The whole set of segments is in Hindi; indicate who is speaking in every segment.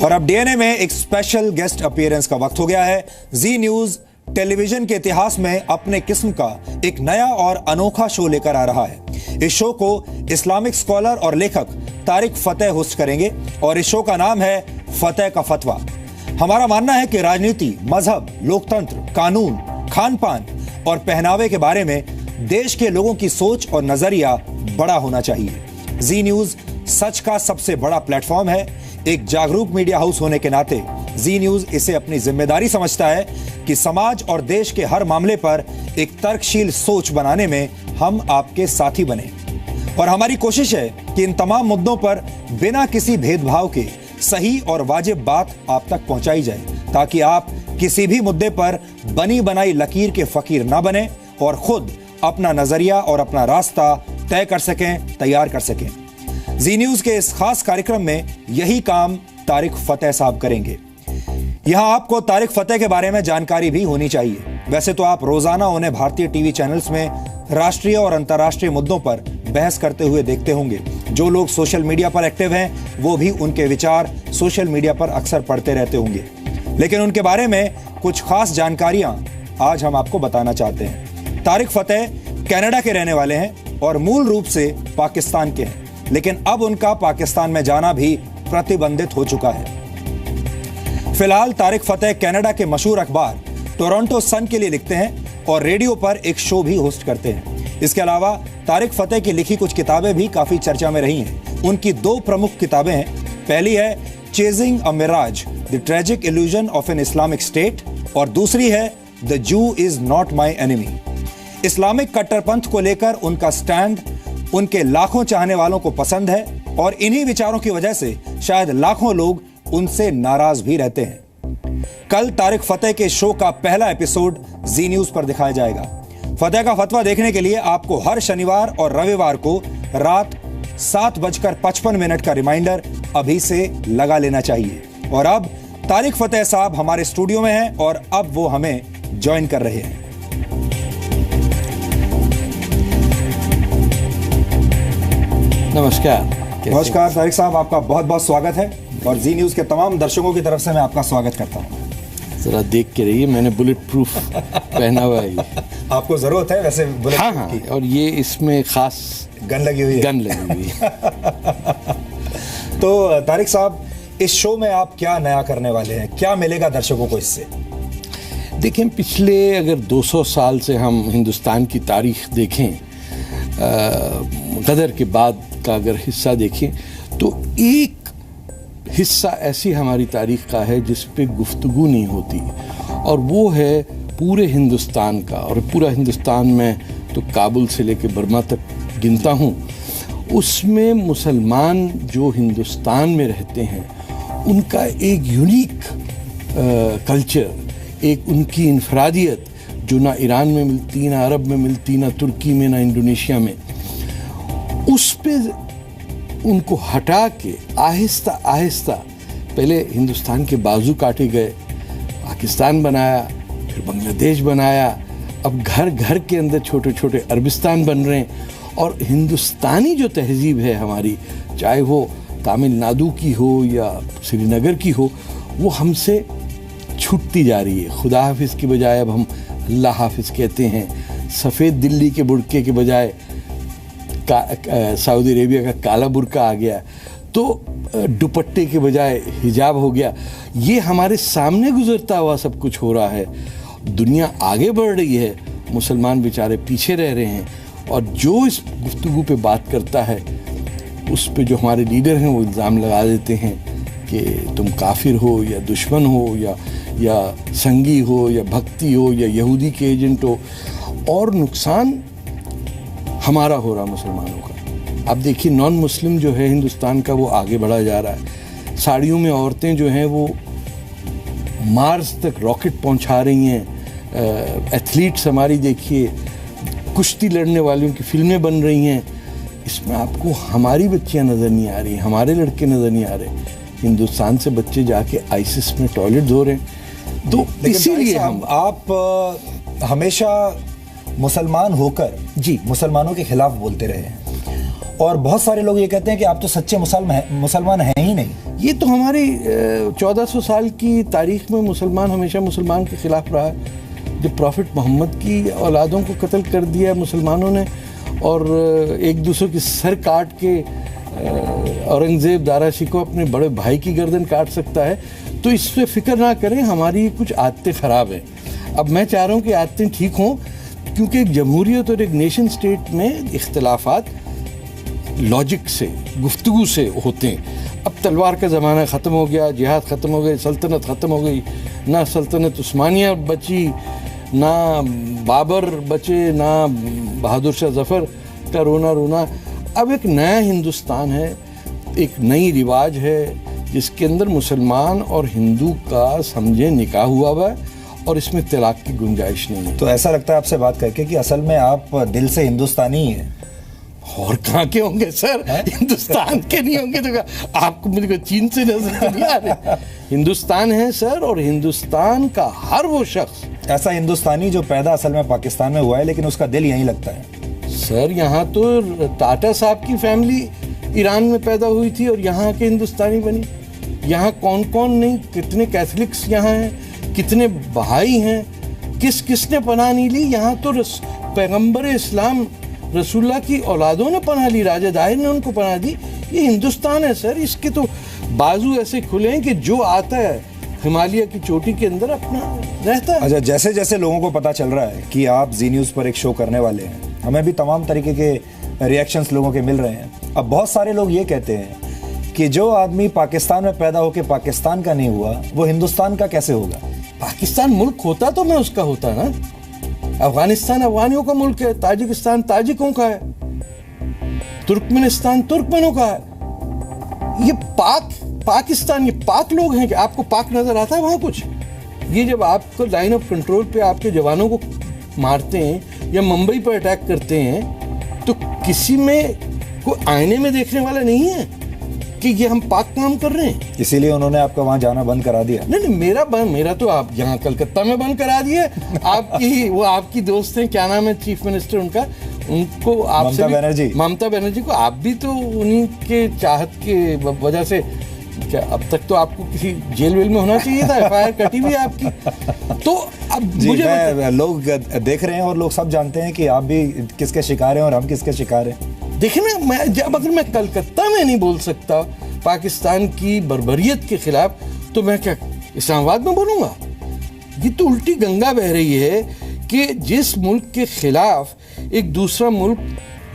Speaker 1: और अब डीएनए में एक स्पेशल गेस्ट अपीयरेंस का वक्त हो गया है। जी न्यूज टेलीविजन के इतिहास में अपने किस्म का एक नया और अनोखा शो लेकर आ रहा है। इस शो को इस्लामिक स्कॉलर और लेखक तारिक फतेह होस्ट करेंगे और इस शो का नाम है फतेह का फतवा। हमारा मानना है कि राजनीति, मजहब, लोकतंत्र, कानून, खान पान और पहनावे के बारे में देश के लोगों की सोच और नजरिया बड़ा होना चाहिए। जी न्यूज सच का सबसे बड़ा प्लेटफॉर्म है। एक जागरूक मीडिया हाउस होने के नाते जी न्यूज इसे अपनी जिम्मेदारी समझता है कि समाज और देश के हर मामले पर एक तर्कशील सोच बनाने में हम आपके साथी बने। और हमारी कोशिश है कि इन तमाम मुद्दों पर बिना किसी भेदभाव के सही और वाजिब बात आप तक पहुंचाई जाए, ताकि आप किसी भी मुद्दे पर बनी बनाई लकीर के फकीर ना बने और खुद अपना नजरिया और अपना रास्ता तय कर सकें, तैयार कर सकें। जी न्यूज के इस खास कार्यक्रम में यही काम तारिक फतेह साहब करेंगे। यहां आपको तारिक फतेह के बारे में जानकारी भी होनी चाहिए। वैसे तो आप रोजाना उन्हें भारतीय टीवी चैनल्स में राष्ट्रीय और अंतर्राष्ट्रीय मुद्दों पर बहस करते हुए देखते होंगे। जो लोग सोशल मीडिया पर एक्टिव हैं वो भी उनके विचार सोशल मीडिया पर अक्सर पढ़ते रहते होंगे, लेकिन उनके बारे में कुछ खास जानकारियां आज हम आपको बताना चाहते हैं। तारिक फतेह कनाडा के रहने वाले हैं और मूल रूप से पाकिस्तान के हैं, लेकिन अब उनका पाकिस्तान में जाना भी प्रतिबंधित हो चुका है। फिलहाल तारिक फतेह कनाडा के मशहूर अखबार टोरंटो सन के लिए लिखते हैं और रेडियो पर एक शो भी होस्ट करते हैं। इसके अलावा तारिक फतेह की लिखी कुछ किताबें भी काफी चर्चा में रही हैं। उनकी दो प्रमुख किताबें हैं। पहली है chasing a mirage, the tragic illusion of an Islamic state, और दूसरी है the Jew is not my enemy. Islamic कट्टरपंथ को लेकर उनका स्टैंड उनके लाखों चाहने वालों को पसंद है और इन्हीं विचारों की वजह से शायद लाखों लोग उनसे नाराज भी रहते हैं। कल तारिक फतेह के शो का पहला एपिसोड जी न्यूज पर दिखाया जाएगा। फतेह का फतवा देखने के लिए आपको हर शनिवार और रविवार को रात 7:55 का रिमाइंडर अभी से लगा लेना चाहिए। और अब तारिक फतेह साहब हमारे स्टूडियो में हैं और अब वो हमें ज्वाइन कर रहे हैं।
Speaker 2: नमस्कार।
Speaker 1: नमस्कार तारिक साहब, आपका बहुत बहुत स्वागत है और जी न्यूज के तमाम दर्शकों की तरफ से मैं आपका स्वागत करता हूँ।
Speaker 2: जरा देख के रहिए, मैंने बुलेट प्रूफ पहना हुआ है।
Speaker 1: आपको जरूरत है वैसे बुलेट
Speaker 2: हाँ
Speaker 1: प्रूफ की?
Speaker 2: और ये इसमें खास
Speaker 1: गन लगी हुई है। तो तारिक साहब, इस शो में आप क्या नया करने वाले हैं? क्या मिलेगा दर्शकों को इससे?
Speaker 2: देखें, पिछले अगर 200 साल से हम हिंदुस्तान की तारीख देखें, गदर के बाद का अगर हिस्सा देखें, तो एक हिस्सा ऐसी हमारी तारीख का है जिस पे गुफ्तगू नहीं होती, और वो है पूरे हिंदुस्तान का। और पूरा हिंदुस्तान में तो काबुल से लेकर बर्मा तक गिनता हूँ। उसमें मुसलमान जो हिंदुस्तान में रहते हैं उनका एक यूनिक कल्चर, एक उनकी इनफरादियत जो ना ईरान में मिलती, ना अरब में मिलती, ना तुर्की में, ना इंडोनेशिया में, उस पे उनको हटा के आहिस्ता आहिस्ता पहले हिंदुस्तान के बाजू काटे गए, पाकिस्तान बनाया, फिर बांग्लादेश बनाया, अब घर घर के अंदर छोटे छोटे अरबिस्तान बन रहे हैं। और हिंदुस्तानी जो तहजीब है हमारी, चाहे वो तमिलनाडु की हो या श्रीनगर की हो, वो हमसे छूटती जा रही है। खुदा हाफिज़ की बजाय अब हम अल्लाह हाफिज़ कहते हैं। सफ़ेद दिल्ली के बुर्के के बजाय सऊदी अरेबिया का काला बुर्का आ गया, तो दुपट्टे के बजाय हिजाब हो गया। ये हमारे सामने गुजरता हुआ सब कुछ हो रहा है। दुनिया आगे बढ़ रही है, मुसलमान बेचारे पीछे रह रहे हैं। और जो इस गुफ्तगू पे बात करता है उस पे जो हमारे लीडर हैं वो इल्ज़ाम लगा देते हैं कि तुम काफिर हो या दुश्मन हो या संगी हो या भक्ति हो या यहूदी के एजेंट हो, और नुकसान हमारा हो रहा मुसलमानों का। अब देखिए, नॉन मुस्लिम जो है हिंदुस्तान का, वो आगे बढ़ा जा रहा है। साड़ियों में औरतें जो हैं वो मार्स तक रॉकेट पहुंचा रही हैं। एथलीट्स हमारी देखिए, कुश्ती लड़ने वालों की फिल्में बन रही हैं। इसमें आपको हमारी बच्चियां नज़र नहीं आ रही, हमारे लड़के नज़र नहीं आ रहे। हिंदुस्तान से बच्चे जाके आईसिस में टॉयलेट धो रहे हैं। तो इसीलिए
Speaker 1: आप हमेशा मुसलमान होकर जी मुसलमानों के खिलाफ बोलते रहे हैं और बहुत सारे लोग ये कहते हैं कि आप तो सच्चे मुसलमान हैं ही नहीं।
Speaker 2: ये तो हमारी 1400 साल की तारीख में मुसलमान हमेशा मुसलमान के खिलाफ रहा है। जब प्रॉफिट मोहम्मद की औलादों को कत्ल कर दिया मुसलमानों ने और एक दूसरे की सर काट के औरंगजेब दारा शिकोह अपने बड़े भाई की गर्दन काट सकता है, तो इस पर फिक्र ना करें, हमारी कुछ आदतें ख़राब हैं। अब मैं चाह रहा हूँ कि आदतें ठीक हों, क्योंकि एक जमहूरियत और एक नेशन स्टेट में इख्तलाफात लॉजिक से, गुफ्तगू से होते हैं। अब तलवार का ज़माना ख़त्म हो गया, जिहाद ख़त्म हो गई, सल्तनत ख़त्म हो गई, ना सल्तनत उस्मानिया बची, ना बाबर बचे, ना बहादुर शाह ज़फ़र का रोना। अब एक नया हिंदुस्तान है, एक नई रिवाज है जिसके अंदर मुसलमान और हिंदू का समझे निकाह हुआ है और इसमें तलाक की गुंजाइश नहीं है।
Speaker 1: तो ऐसा लगता है आपसे बात करके कि असल में आप दिल से हिंदुस्तानी ही हैं।
Speaker 2: और कहाँ के होंगे सर, हिंदुस्तान के नहीं होंगे तो आपको मुझे चीन से नजर नहीं आ रहे। हिंदुस्तान है सर, और हिंदुस्तान का हर वो शख्स
Speaker 1: ऐसा हिंदुस्तानी जो पैदा असल में पाकिस्तान में हुआ है लेकिन उसका दिल यहीं लगता है।
Speaker 2: सर यहाँ तो टाटा साहब की फैमिली ईरान में पैदा हुई थी और यहाँ के हिंदुस्तानी बनी। यहाँ कौन कौन नहीं, कितने कैथलिक्स यहाँ हैं, कितने बहाई हैं, किसने पनाह नहीं ली। यहाँ तो पैगंबर इस्लाम रसूलुल्लाह की औलादों ने पनाह ली, राजा दाहिर ने उनको पनाह दी। ये हिंदुस्तान है सर, इसके तो बाजू ऐसे खुले हैं कि जो आता है हिमालय की चोटी के अंदर अपना रहता है।
Speaker 1: अच्छा, जैसे जैसे लोगों को पता चल रहा है कि आप जी न्यूज़ पर एक शो करने वाले हैं, हमें भी तमाम तरीके के रिएक्शंस लोगों के मिल रहे हैं। अब बहुत सारे लोग ये कहते हैं कि जो आदमी पाकिस्तान में पैदा होकर पाकिस्तान का नहीं हुआ वो हिंदुस्तान का कैसे होगा।
Speaker 2: पाकिस्तान मुल्क होता तो मैं उसका होता ना। अफगानिस्तान अफगानियों का मुल्क है, ताजिकिस्तान ताजिकों का है, तुर्कमेनिस्तान तुर्कमेनों का है। ये पाकिस्तान ये पाक लोग हैं कि आपको पाक नजर आता है वहां कुछ? ये जब आपको लाइन ऑफ कंट्रोल पे आपके जवानों को मारते हैं या मुंबई पर अटैक करते हैं तो किसी में कोई आईने में देखने वाला नहीं है कि ये हम पाक काम कर रहे हैं।
Speaker 1: इसीलिए उन्होंने आपका वहां जाना बंद करा दिया।
Speaker 2: नहीं, मेरा तो आप यहाँ कलकत्ता में बंद करा दिए। आपकी दोस्त हैं, क्या नाम है चीफ मिनिस्टर उनका, उनको आपसे ममता बनर्जी को आप भी तो उन्हीं के चाहत के वजह से, क्या अब तक तो आपको किसी जेल वेल में होना चाहिए था, एफआईआर कटी भी आपकी। तो अब मुझे
Speaker 1: लोग देख रहे हैं और लोग सब जानते हैं कि आप भी किसके शिकार हैं और हम किसके शिकार हैं।
Speaker 2: देखिए ना, अगर मैं कलकत्ता में नहीं बोल सकता पाकिस्तान की बर्बरियत के खिलाफ, तो मैं क्या इस्लामाबाद में बोलूँगा? ये तो उल्टी गंगा बह रही है कि जिस मुल्क के खिलाफ एक दूसरा मुल्क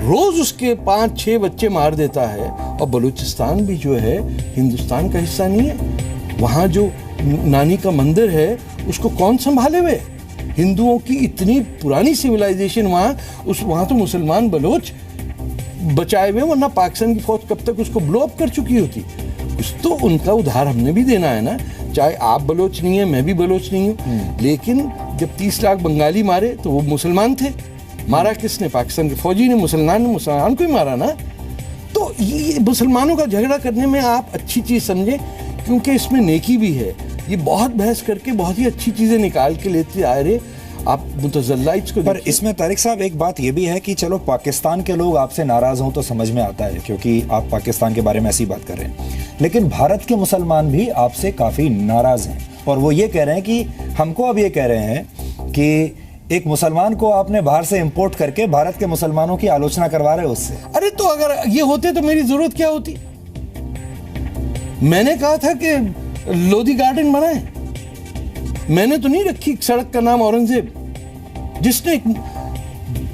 Speaker 2: रोज उसके 5-6 बच्चे मार देता है, और बलूचिस्तान भी जो है हिंदुस्तान का हिस्सा नहीं है। वहाँ जो नानी का मंदिर है उसको कौन संभाले हुए? हिंदुओं की इतनी पुरानी सिविलाइजेशन वहाँ तो मुसलमान बलोच बचाए हुए, वरना पाकिस्तान की फौज कब तक उसको ब्लो अप कर चुकी होती। कुछ तो उनका उधार हमने भी देना है ना। चाहे आप बलोच नहीं है, मैं भी बलोच नहीं हूँ, लेकिन जब 30 लाख बंगाली मारे तो वो मुसलमान थे। मारा किसने? पाकिस्तान के फौजी ने, मुसलमान को ही मारा ना। तो ये मुसलमानों का झगड़ा करने में आप अच्छी चीज़ समझें, क्योंकि इसमें नेकी भी है। ये बहुत बहस करके बहुत ही अच्छी चीज़ें निकाल के लेते आ रहे आप मुतज़ल्लाइट्स को।
Speaker 1: पर इसमें तारिक साहब एक बात ये भी है कि चलो पाकिस्तान के लोग आपसे नाराज़ हों तो समझ में आता है, क्योंकि आप पाकिस्तान के बारे में ऐसी बात कर रहे हैं, लेकिन भारत के मुसलमान भी आपसे काफ़ी नाराज़ हैं और वो ये कह रहे हैं कि हमको अब ये कह रहे हैं कि एक मुसलमान को आपने बाहर से इंपोर्ट करके भारत के मुसलमानों की आलोचना करवा रहे हो उससे।
Speaker 2: अरे तो अगर ये होते तो मेरी जरूरत क्या होती? मैंने कहा था कि लोधी गार्डन बनाए, मैंने तो नहीं रखी सड़क का नाम औरंगजेब, जिसने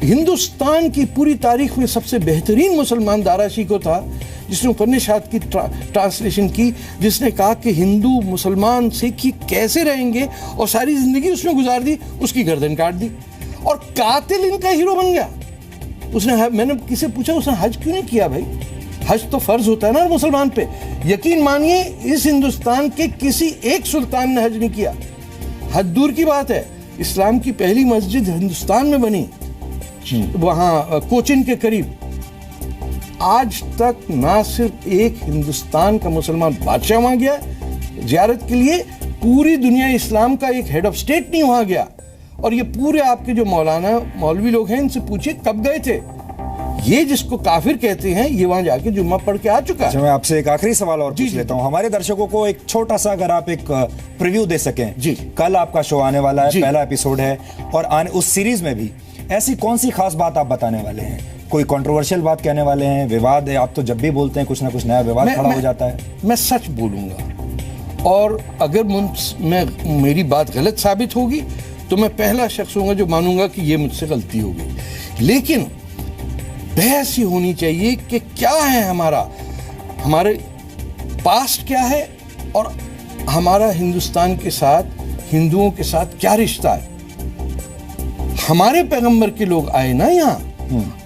Speaker 2: हिंदुस्तान की पूरी तारीख में सबसे बेहतरीन मुसलमान दारा शिकोह था, जिसने उपनिषद की ट्रांसलेशन की, जिसने कहा कि हिंदू मुसलमान सिख कैसे रहेंगे और सारी जिंदगी उसमें गुजार दी, उसकी गर्दन काट दी और कातिल इनका हीरो बन गया। उसने, मैंने किसी पूछा उसने हज क्यों नहीं किया? भाई हज तो फर्ज होता है ना मुसलमान पे। यकीन मानिए इस हिंदुस्तान के किसी एक सुल्तान ने हज नहीं किया। हज दूर की बात है, इस्लाम की पहली मस्जिद हिंदुस्तान में बनी, वहाँ कोचिन के करीब। आज तक ना सिर्फ एक हिंदुस्तान का मुसलमान बादशाह वहां गया जियारत के लिए, पूरी दुनिया इस्लाम का एक हेड ऑफ स्टेट नहीं वहां गया। और ये पूरे आपके जो मौलाना मौलवी लोग हैं, इनसे पूछिए कब गए थे। ये जिसको काफिर कहते हैं ये वहां जाके जुम्मा पढ़ के आ चुका है।
Speaker 1: मैं आपसे एक आखिरी सवाल और पूछ लेता हूँ, हमारे दर्शकों को एक छोटा सा अगर आप एक प्रीव्यू दे सकें।
Speaker 2: जी।
Speaker 1: कल आपका शो आने वाला है, पहला एपिसोड है, और उस सीरीज में भी ऐसी कौन सी खास बात आप बताने वाले हैं? कोई कंट्रोवर्शियल बात कहने वाले हैं? विवाद है, आप तो जब भी बोलते हैं कुछ ना कुछ नया विवाद खड़ा हो जाता है।
Speaker 2: मैं सच बोलूंगा, और अगर मेरी बात गलत साबित होगी तो मैं पहला शख्स होऊंगा जो मानूंगा कि ये मुझसे गलती हो गई। लेकिन बहस ही होनी चाहिए कि क्या है हमारे पास्ट क्या है, और हमारा हिंदुस्तान के साथ, हिंदुओं के साथ क्या रिश्ता है। हमारे पैगंबर के लोग आए ना यहाँ,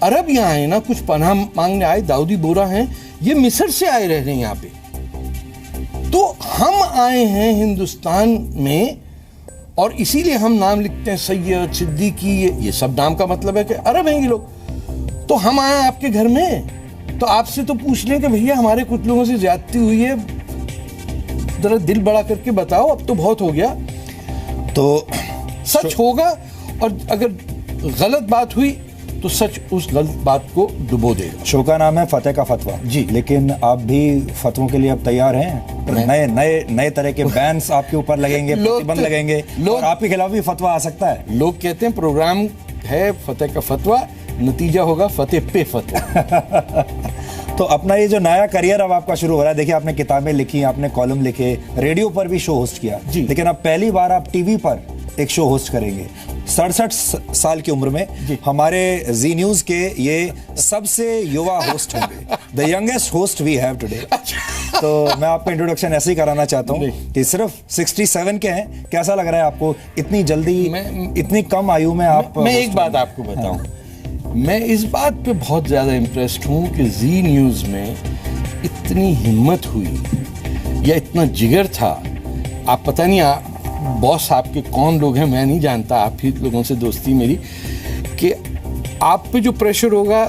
Speaker 2: अरब यहाँ आए ना, कुछ पनाह मांगने आए, दाऊदी बोरा हैं, ये मिस्र से आए रह रहे हैं यहाँ पे। तो हम आए हैं हिंदुस्तान में, और इसीलिए हम नाम लिखते हैं सैयद, सिद्दीकी, ये सब नाम का मतलब है कि अरब हैं ये लोग। तो हम आए आपके घर में, तो आपसे तो पूछ लें कि भैया हमारे कुछ लोगों से ज्यादती हुई है, जरा दिल बड़ा करके बताओ, अब तो बहुत हो गया।
Speaker 1: तो
Speaker 2: सच होगा, और अगर गलत बात हुई तो सच उस गलत बात को डुबो देगा।
Speaker 1: शो का नाम है फतेह का फतवा
Speaker 2: जी,
Speaker 1: लेकिन आप भी फतवों के लिए अब तैयार हैं? नए तरह के बैन्स आपके ऊपर लगेंगे, प्रतिबंध लगेंगे, और आपके खिलाफ भी फतवा आ सकता है।
Speaker 2: लोग कहते हैं प्रोग्राम है फतेह का फतवा, नतीजा होगा फतेह पे फतवा।
Speaker 1: तो अपना ये जो नया करियर अब आपका शुरू हो रहा है, देखिए आपने किताबें लिखी, आपने कॉलम लिखे, रेडियो पर भी शो होस्ट किया, लेकिन अब पहली बार आप टीवी पर एक शो होस्ट करेंगे। 67 साल की उम्र में हमारे जी न्यूज के ये सबसे युवा होस्ट होंगे, the youngest host we have today. तो मैं आपको इंट्रोडक्शन ऐसे ही कराना चाहता हूँ कि सिर्फ 67 के हैं। कैसा लग रहा है आपको इतनी जल्दी, इतनी कम आयु में आप?
Speaker 2: मैं एक बात आपको बताऊं, मैं इस बात पे बहुत ज्यादा इम्प्रेस्ड हूँ कि जी न्यूज में इतनी हिम्मत हुई या इतना जिगर था। आप पता नहीं बॉस आपके कौन लोग हैं, मैं नहीं जानता, आप ही लोगों से दोस्ती मेरी, कि आप पे जो प्रेशर होगा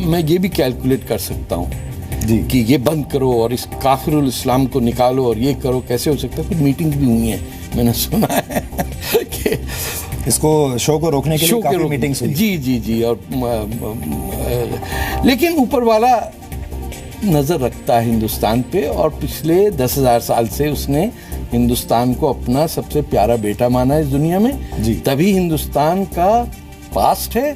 Speaker 2: मैं ये भी कैलकुलेट कर सकता हूँ कि ये बंद करो और इस काफिरुल इस्लाम को निकालो और ये करो। कैसे हो सकता है? कुछ मीटिंग्स भी हुई हैं, मैंने सुना है कि
Speaker 1: इसको शो को रोकने के लिए काफी मीटिंग्स हुई।
Speaker 2: जी जी जी, और लेकिन ऊपर वाला नजर रखता है हिंदुस्तान पे, और पिछले 10,000 साल से उसने हिंदुस्तान को अपना सबसे प्यारा बेटा माना है इस दुनिया में जी। तभी हिंदुस्तान का पास्ट है,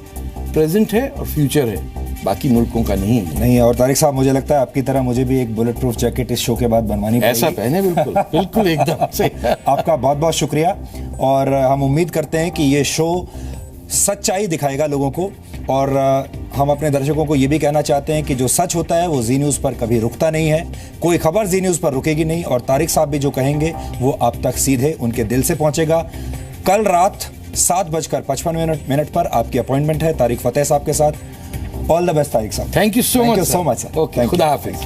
Speaker 2: प्रेजेंट है और फ्यूचर है, बाकी मुल्कों का नहीं।
Speaker 1: और तारिक साहब, मुझे लगता है आपकी तरह मुझे भी एक बुलेट प्रूफ जैकेट इस शो के बाद बनवानी पड़ेगी।
Speaker 2: ऐसा पहने, बिल्कुल बिल्कुल एकदम से।
Speaker 1: आपका बहुत बहुत शुक्रिया, और हम उम्मीद करते हैं कि ये शो सच्चाई दिखाएगा लोगों को, और हम अपने दर्शकों को ये भी कहना चाहते हैं कि जो सच होता है वो जी न्यूज़ पर कभी रुकता नहीं है, कोई खबर जी न्यूज़ पर रुकेगी नहीं, और तारिक साहब भी जो कहेंगे वो आप तक सीधे उनके दिल से पहुंचेगा। कल रात 7:55 पर आपकी अपॉइंटमेंट है तारिक फतेह साहब के साथ। ऑल द बेस्ट तारिक साहब।
Speaker 2: Thank you so much
Speaker 1: sir.
Speaker 2: Okay, खुदा हाफिज।